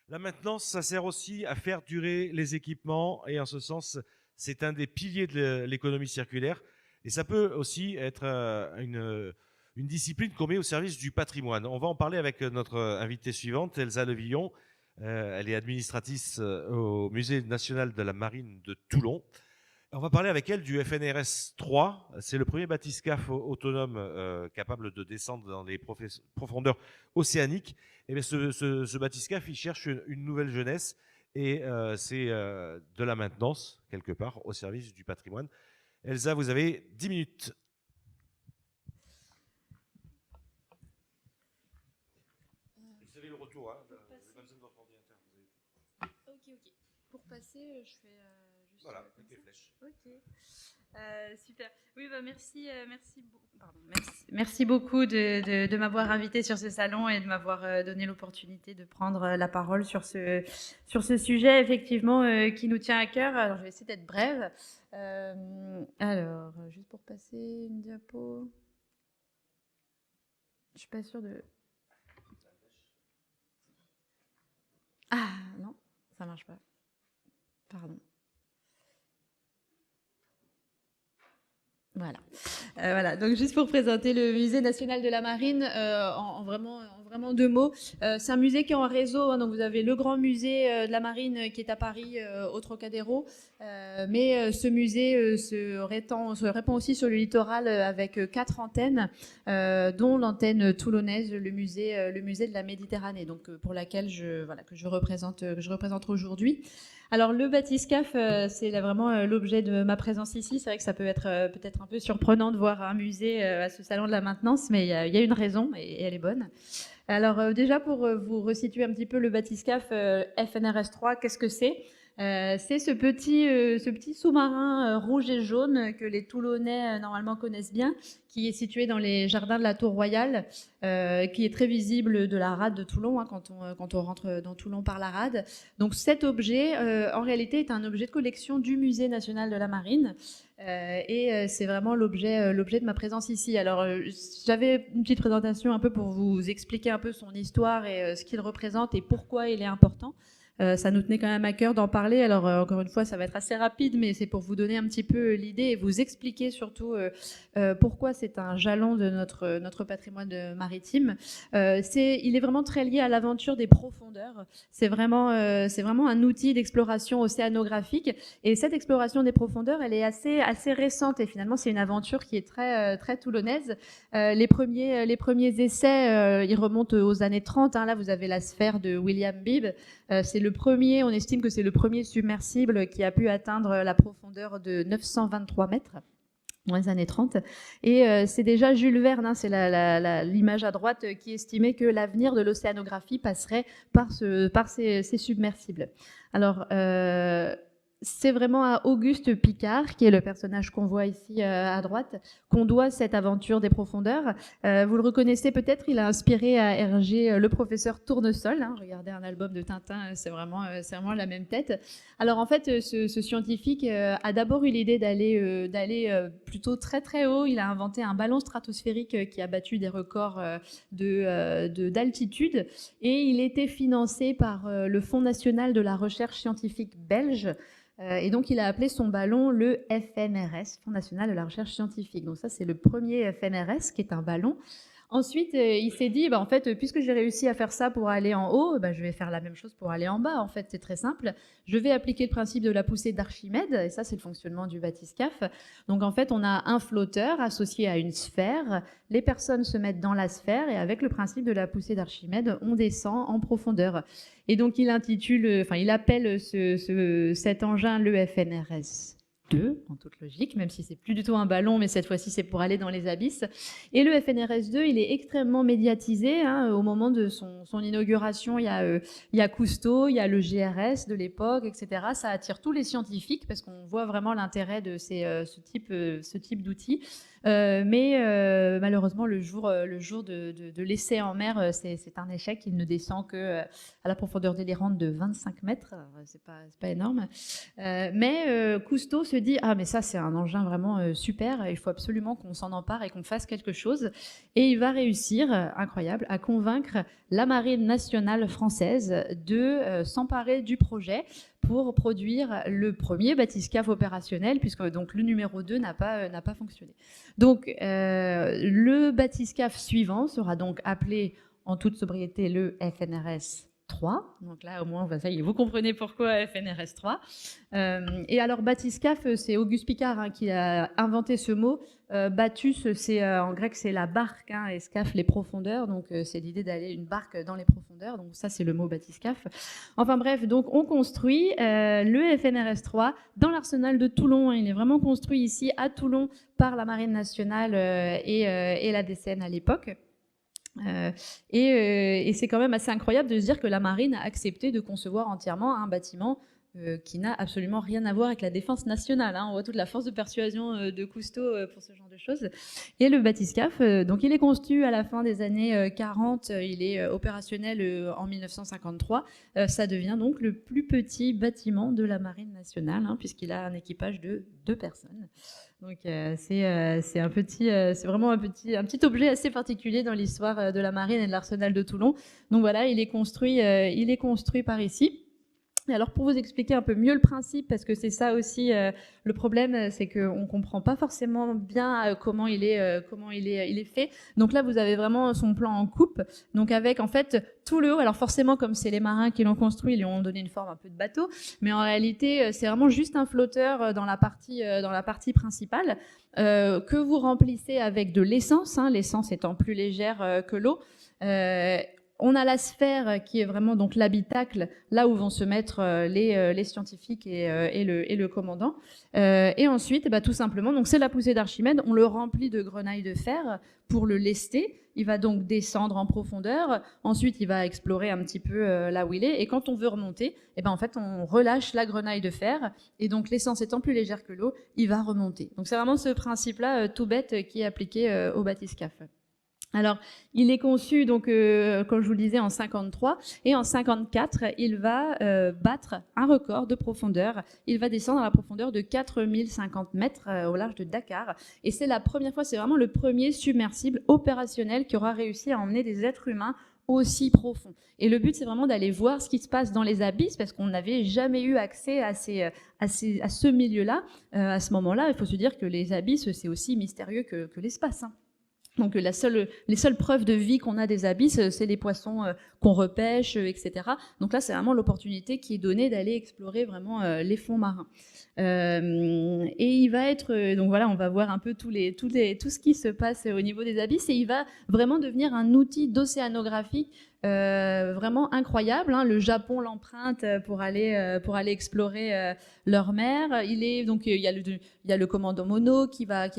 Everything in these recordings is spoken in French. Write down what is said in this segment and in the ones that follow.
La maintenance, ça sert aussi à faire durer les équipements et en ce sens, c'est un des piliers de l'économie circulaire. Et ça peut aussi être une discipline qu'on met au service du patrimoine. On va en parler avec notre invitée suivante, Elsa Levillon. Elle est administratrice au Musée national de la marine de Toulon. On va parler avec elle du FNRS 3. C'est le premier bathyscaphe autonome capable de descendre dans les profondeurs océaniques. Et bien ce bathyscaphe, il cherche une nouvelle jeunesse et c'est de la maintenance, quelque part, au service du patrimoine. Elsa, vous avez 10 minutes. Vous avez le retour, hein. Vous n'avez pas besoin de votre ordinateur. Ok. Pour passer, je fais juste. Voilà, avec les flèches. Ok. Super. Oui, merci beaucoup de m'avoir invité sur ce salon et de m'avoir donné l'opportunité de prendre la parole sur ce sujet, effectivement, qui nous tient à cœur. Alors, je vais essayer d'être brève. Alors, juste pour passer une diapo. Je suis pas sûre de... Ah, non, ça marche pas. Pardon. Voilà. Donc juste pour présenter le Musée national de la marine en vraiment 2 mots. C'est un musée qui est en réseau, hein, donc vous avez le grand musée de la marine qui est à Paris, au Trocadéro, mais ce musée se répand aussi sur le littoral avec 4 antennes, dont l'antenne toulonnaise, le musée de la Méditerranée, donc pour laquelle que je représente aujourd'hui. Alors le bathyscaphe, c'est vraiment l'objet de ma présence ici. C'est vrai que ça peut être peut-être un peu surprenant de voir un musée à ce salon de la maintenance, mais il y a une raison et elle est bonne. Alors déjà pour vous resituer un petit peu le bathyscaphe FNRS 3, qu'est-ce que c'est ? C'est ce petit sous-marin rouge et jaune que les Toulonnais normalement connaissent bien, qui est situé dans les jardins de la Tour Royale, qui est très visible de la rade de Toulon, hein, quand on rentre dans Toulon par la rade. Donc cet objet, en réalité, est un objet de collection du Musée national de la marine. Et c'est vraiment l'objet de ma présence ici. Alors, j'avais une petite présentation un peu pour vous expliquer un peu son histoire et ce qu'il représente et pourquoi il est important. Ça nous tenait quand même à cœur d'en parler. Alors, encore une fois, ça va être assez rapide, mais c'est pour vous donner un petit peu l'idée et vous expliquer surtout pourquoi c'est un jalon de notre patrimoine maritime. Il est vraiment très lié à l'aventure des profondeurs. C'est vraiment un outil d'exploration océanographique. Et cette exploration des profondeurs, elle est assez récente. Et finalement, c'est une aventure qui est très toulonnaise. Les premiers essais, ils remontent aux années 30. Hein. Là, vous avez la sphère de William Bibb. On estime que c'est le premier submersible qui a pu atteindre la profondeur de 923 mètres dans les années 30. Et c'est déjà Jules Verne, hein, c'est l'image à droite, qui estimait que l'avenir de l'océanographie passerait par ces submersibles. Alors, c'est vraiment à Auguste Piccard, qui est le personnage qu'on voit ici à droite, qu'on doit cette aventure des profondeurs. Vous le reconnaissez peut-être, il a inspiré à Hergé le professeur Tournesol. Hein, regardez un album de Tintin, c'est vraiment la même tête. Alors en fait, ce scientifique a d'abord eu l'idée d'aller plutôt très très haut. Il a inventé un ballon stratosphérique qui a battu des records d'altitude. Et il était financé par le Fonds national de la recherche scientifique belge. Et donc, il a appelé son ballon le FNRS, Fonds national de la recherche scientifique. Donc ça, c'est le premier FNRS, qui est un ballon. Ensuite, il s'est dit, en fait, puisque j'ai réussi à faire ça pour aller en haut, je vais faire la même chose pour aller en bas. En fait, c'est très simple. Je vais appliquer le principe de la poussée d'Archimède, et ça, c'est le fonctionnement du bathyscaphe. Donc, en fait, on a un flotteur associé à une sphère. Les personnes se mettent dans la sphère, et avec le principe de la poussée d'Archimède, on descend en profondeur. Et donc, il appelle cet engin le FNRS 2, en toute logique, même si c'est plus du tout un ballon, mais cette fois-ci c'est pour aller dans les abysses. Et le FNRS 2, il est extrêmement médiatisé. Hein, au moment de son inauguration, il y a Cousteau, il y a le GRS de l'époque, etc. Ça attire tous les scientifiques parce qu'on voit vraiment l'intérêt de ce type d'outils. Mais malheureusement, le jour de l'essai en mer, c'est un échec. Il ne descend que à la profondeur délirante de 25 mètres. C'est pas énorme. Mais Cousteau se dit ah mais ça c'est un engin vraiment super. Il faut absolument qu'on s'en empare et qu'on fasse quelque chose. Et il va réussir, incroyable, à convaincre la Marine nationale française de s'emparer du projet pour produire le premier bathyscaphe opérationnel, puisque donc le numéro 2 n'a pas fonctionné. Donc le bathyscaphe suivant sera donc appelé en toute sobriété le FNRS 3. Donc là, au moins, ça y est, vous comprenez pourquoi FNRS 3. Et alors, bathyscaphe, c'est Auguste Piccard qui a inventé ce mot. Bathus, en grec, c'est la barque, et scaphe, les profondeurs. Donc, c'est l'idée d'aller une barque dans les profondeurs. Donc, ça, c'est le mot bathyscaphe. Enfin, bref, donc, on construit le FNRS 3 dans l'arsenal de Toulon. Il est vraiment construit ici, à Toulon, par la Marine nationale et la DCN à l'époque. Et c'est quand même assez incroyable de se dire que la marine a accepté de concevoir entièrement un bâtiment qui n'a absolument rien à voir avec la défense nationale. On voit toute la force de persuasion de Cousteau pour ce genre de choses. Et le bathyscaphe, donc il est conçu à la fin des années 40, il est opérationnel en 1953. Ça devient donc le plus petit bâtiment de la marine nationale, puisqu'il a un équipage de 2 personnes. Donc c'est vraiment un petit objet assez particulier dans l'histoire de la marine et de l'arsenal de Toulon. Donc voilà, il est construit par ici. Et alors pour vous expliquer un peu mieux le principe, parce que c'est ça aussi le problème, c'est qu'on ne comprend pas forcément bien comment il est fait. Donc là, vous avez vraiment son plan en coupe, donc avec en fait tout le haut. Alors forcément, comme c'est les marins qui l'ont construit, ils lui ont donné une forme un peu de bateau, mais en réalité, c'est vraiment juste un flotteur dans la partie principale que vous remplissez avec de l'essence, l'essence étant plus légère que l'eau. On a la sphère qui est vraiment donc l'habitacle, là où vont se mettre les scientifiques et le commandant. Et ensuite, tout simplement, donc c'est la poussée d'Archimède, on le remplit de grenaille de fer pour le lester. Il va donc descendre en profondeur. Ensuite, il va explorer un petit peu là où il est. Et quand on veut remonter, en fait, on relâche la grenaille de fer. Et donc, l'essence étant plus légère que l'eau, il va remonter. Donc, c'est vraiment ce principe-là, tout bête, qui est appliqué au bathyscaphe. Alors, il est conçu, donc, comme je vous le disais, en 53. Et en 54, il va battre un record de profondeur. Il va descendre à la profondeur de 4050 mètres au large de Dakar. Et c'est la première fois, c'est vraiment le premier submersible opérationnel qui aura réussi à emmener des êtres humains aussi profond. Et le but, c'est vraiment d'aller voir ce qui se passe dans les abysses, parce qu'on n'avait jamais eu accès à ce milieu-là. À ce moment-là, il faut se dire que les abysses, c'est aussi mystérieux que l'espace. Donc les seules preuves de vie qu'on a des abysses, c'est les poissons qu'on repêche, etc. Donc là, c'est vraiment l'opportunité qui est donnée d'aller explorer vraiment les fonds marins. Et il va être, donc voilà, on va voir un peu tout ce qui se passe au niveau des abysses, et il va vraiment devenir un outil d'océanographie vraiment incroyable. Le Japon l'emprunte pour aller explorer leur mer. Il y a le commandant Monod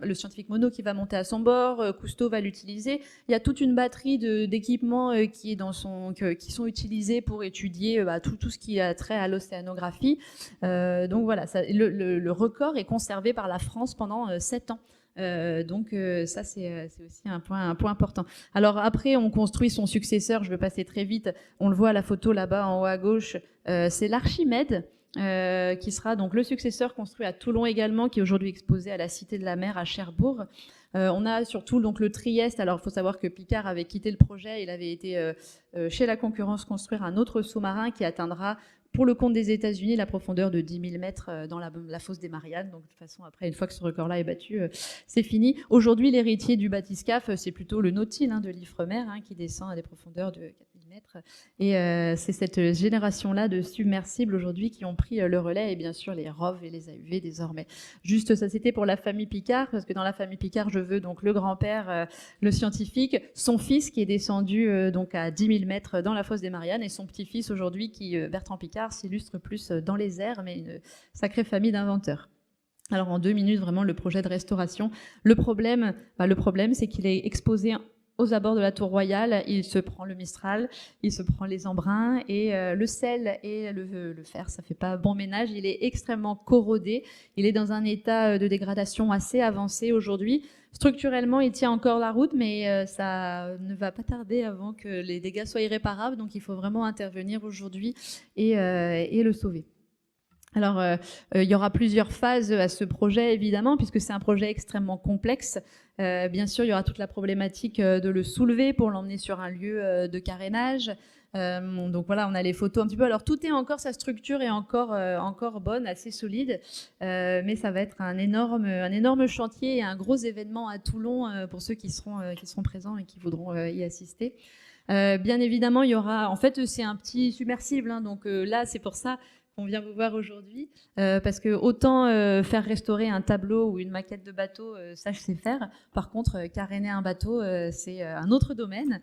le scientifique Monod qui va monter à son bord. Cousteau va l'utiliser. Il y a toute une batterie d'équipements qui sont utilisés pour étudier tout ce qui a trait à l'océanographie. Donc voilà, le record est conservé par la France pendant 7 ans. Donc ça c'est aussi un point important. Alors après on construit son successeur, je vais passer très vite, on le voit à la photo là-bas en haut à gauche, c'est l'Archimède qui sera donc le successeur construit à Toulon également, qui est aujourd'hui exposé à la Cité de la Mer à Cherbourg. On a surtout donc le Trieste. Alors il faut savoir que Piccard avait quitté le projet, il avait été chez la concurrence construire un autre sous-marin qui atteindra pour le compte des États-Unis la profondeur de 10 000 mètres dans la fosse des Mariannes. Donc de toute façon, après, une fois que ce record-là est battu, c'est fini. Aujourd'hui, l'héritier du bathyscaphe, c'est plutôt le Nautile de l'Ifremer qui descend à des profondeurs de 4 000 mètres. Et c'est cette génération-là de submersibles aujourd'hui qui ont pris le relais, et bien sûr les ROV et les AUV désormais. Juste, ça c'était pour la famille Piccard, parce que dans la famille Piccard, je veux donc le grand-père, le scientifique, son fils qui est descendu donc à 10 000 mètres dans la fosse des Mariannes, et son petit-fils aujourd'hui qui, Bertrand Piccard, s'illustre plus dans les airs, mais une sacrée famille d'inventeurs. Alors en 2 minutes, vraiment le projet de restauration. Le problème, c'est qu'il est exposé aux abords de la tour royale. Il se prend le Mistral, il se prend les embruns, et le sel et le fer, ça fait pas bon ménage. Il est extrêmement corrodé. Il est dans un état de dégradation assez avancé aujourd'hui. Structurellement, il tient encore la route, mais ça ne va pas tarder avant que les dégâts soient irréparables. Donc, il faut vraiment intervenir aujourd'hui et le sauver. Alors, il y aura plusieurs phases à ce projet, évidemment, puisque c'est un projet extrêmement complexe. Bien sûr, il y aura toute la problématique de le soulever pour l'emmener sur un lieu de carénage. Donc voilà, on a les photos un petit peu. Alors, tout est encore, sa structure est encore bonne, assez solide, mais ça va être un énorme chantier et un gros événement à Toulon pour ceux qui seront présents et qui voudront y assister. Bien évidemment, il y aura... En fait, c'est un petit submersible, hein, donc là, c'est pour ça qu'on vient vous voir aujourd'hui, parce que autant faire restaurer un tableau ou une maquette de bateau, ça je sais faire. Par contre, caréner un bateau, c'est un autre domaine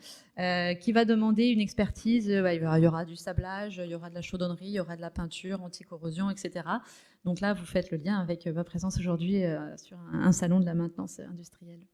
qui va demander une expertise. Il y aura du sablage, il y aura de la chaudronnerie, il y aura de la peinture, anti-corrosion, etc. Donc là, vous faites le lien avec ma présence aujourd'hui sur un salon de la maintenance industrielle.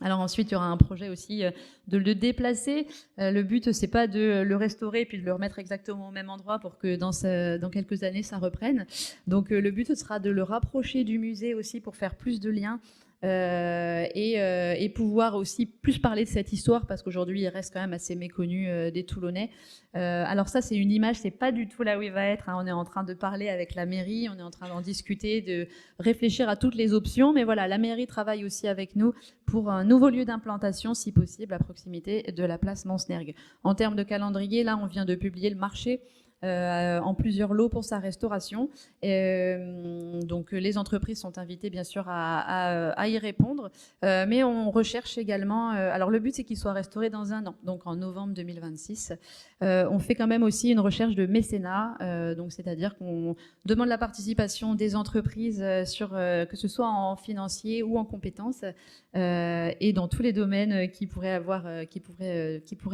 Alors ensuite, il y aura un projet aussi de le déplacer. Le but, c'est pas de le restaurer et puis de le remettre exactement au même endroit pour que dans quelques années, ça reprenne. Donc le but, ce sera de le rapprocher du musée aussi pour faire plus de liens et pouvoir aussi plus parler de cette histoire parce qu'aujourd'hui, il reste quand même assez méconnu des Toulonnais. Alors ça, c'est une image, c'est pas du tout là où il va être. Hein. On est en train de parler avec la mairie, on est en train d'en discuter, de réfléchir à toutes les options. Mais voilà, la mairie travaille aussi avec nous pour un nouveau lieu d'implantation, si possible, à proximité de la place Mansenergue. En termes de calendrier, là, on vient de publier le marché en plusieurs lots pour sa restauration. Donc les entreprises sont invitées bien sûr à y répondre, mais on recherche également, alors le but c'est qu'il soit restauré dans 1 an, donc en novembre 2026. On fait quand même aussi une recherche de mécénat, donc c'est-à-dire qu'on demande la participation des entreprises sur que ce soit en financier ou en compétences et dans tous les domaines qui pourraient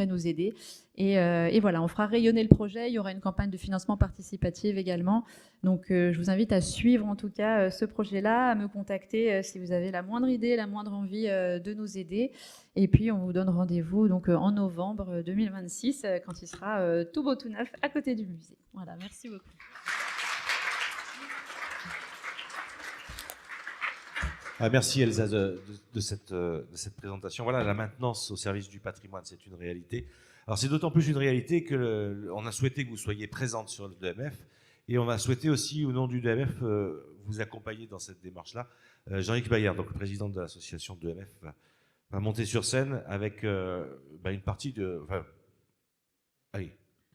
nous aider. Et voilà, on fera rayonner le projet. Il y aura une campagne de financement participatif également. Donc, je vous invite à suivre en tout cas ce projet-là, à me contacter si vous avez la moindre idée, la moindre envie de nous aider. Et puis, on vous donne rendez-vous donc en novembre 2026 quand il sera tout beau, tout neuf à côté du musée. Voilà, merci beaucoup. Merci Elsa de cette présentation. Voilà, la maintenance au service du patrimoine, c'est une réalité. Alors c'est d'autant plus une réalité que on a souhaité que vous soyez présente sur le DMF et on a souhaité aussi au nom du DMF vous accompagner dans cette démarche-là. Jean-Yves Bayard, donc le président de l'association DMF, va monter sur scène avec une partie de,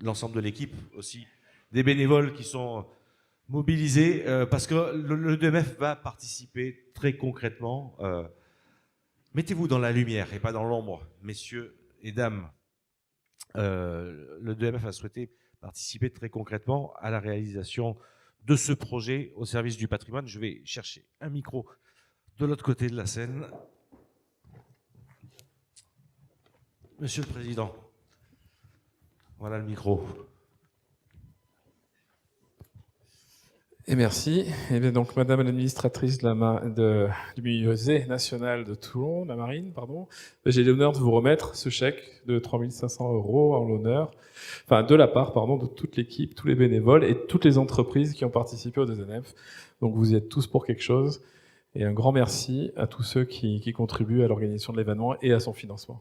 l'ensemble de l'équipe aussi, des bénévoles qui sont mobilisés parce que le DMF va participer très concrètement. Mettez-vous dans la lumière et pas dans l'ombre, messieurs et dames. Le DMF a souhaité participer très concrètement à la réalisation de ce projet au service du patrimoine. Je vais chercher un micro de l'autre côté de la scène. Monsieur le Président, voilà le micro. Et merci. Et bien donc, Madame l'administratrice du musée national de Toulon, la Marine, pardon, j'ai l'honneur de vous remettre ce chèque de 3 500 € en l'honneur, de la part, de toute l'équipe, tous les bénévoles et toutes les entreprises qui ont participé au DMF. Donc vous y êtes tous pour quelque chose. Et un grand merci à tous ceux qui contribuent à l'organisation de l'événement et à son financement.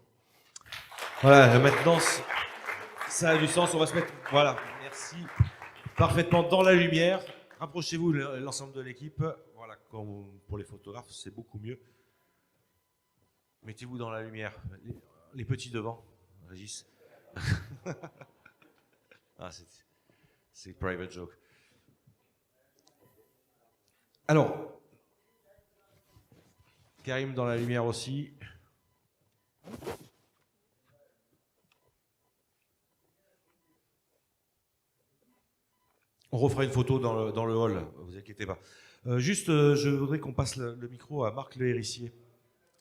Voilà, maintenant, ça a du sens. On va se mettre, voilà, merci, parfaitement dans la lumière. Rapprochez-vous l'ensemble de l'équipe. Voilà, comme pour les photographes, c'est beaucoup mieux. Mettez-vous dans la lumière. Les petits devant, Régis. C'est private joke. Alors, Karim dans la lumière aussi. On refera une photo dans le hall, vous inquiétez pas. Je voudrais qu'on passe le micro à Marc Le Hérissier.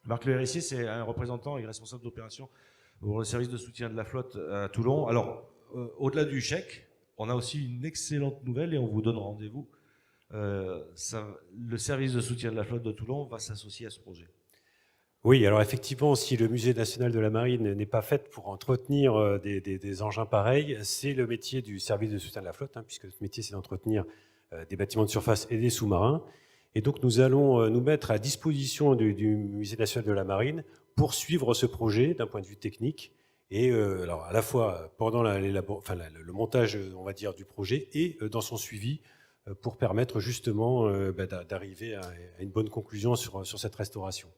Marc Le Hérissier, c'est un représentant et responsable d'opération pour le service de soutien de la flotte à Toulon. Alors, au-delà du chèque, on a aussi une excellente nouvelle et on vous donne rendez-vous. Le service de soutien de la flotte de Toulon va s'associer à ce projet. Oui, alors effectivement, si le Musée national de la Marine n'est pas fait pour entretenir des engins pareils, c'est le métier du service de soutien de la flotte, puisque ce métier, c'est d'entretenir des bâtiments de surface et des sous-marins. Et donc nous allons nous mettre à disposition du Musée national de la Marine pour suivre ce projet d'un point de vue technique. Et alors à la fois pendant le montage, on va dire, du projet et dans son suivi pour permettre justement d'arriver à une bonne conclusion sur cette restauration.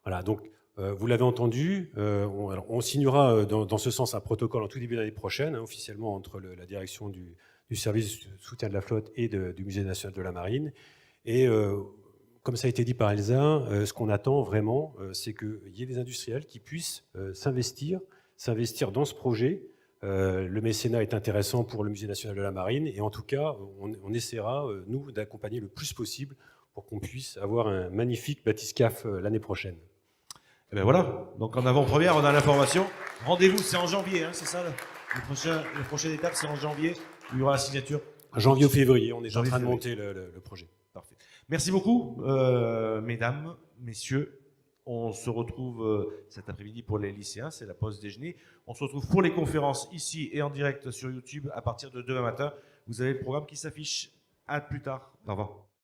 Voilà, donc vous l'avez entendu, on signera dans ce sens un protocole en tout début d'année prochaine, hein, officiellement entre la direction du service de soutien de la flotte et du Musée national de la Marine. Et comme ça a été dit par Elsa, ce qu'on attend vraiment, c'est qu'il y ait des industriels qui puissent s'investir dans ce projet. Le mécénat est intéressant pour le Musée national de la Marine et en tout cas, on essaiera, nous, d'accompagner le plus possible pour qu'on puisse avoir un magnifique bathyscaphe l'année prochaine. Et ben voilà, donc en avant-première, on a l'information. Rendez-vous, c'est en janvier, hein, c'est ça la prochaine étape, c'est en janvier, où il y aura la signature. Janvier ou février, on est en train de Janvier-février. monter le projet. Parfait. Merci beaucoup, mesdames, messieurs. On se retrouve cet après-midi pour les lycéens, c'est la pause déjeuner. On se retrouve pour les conférences ici et en direct sur YouTube à partir de demain matin. Vous avez le programme qui s'affiche. À plus tard. Au revoir.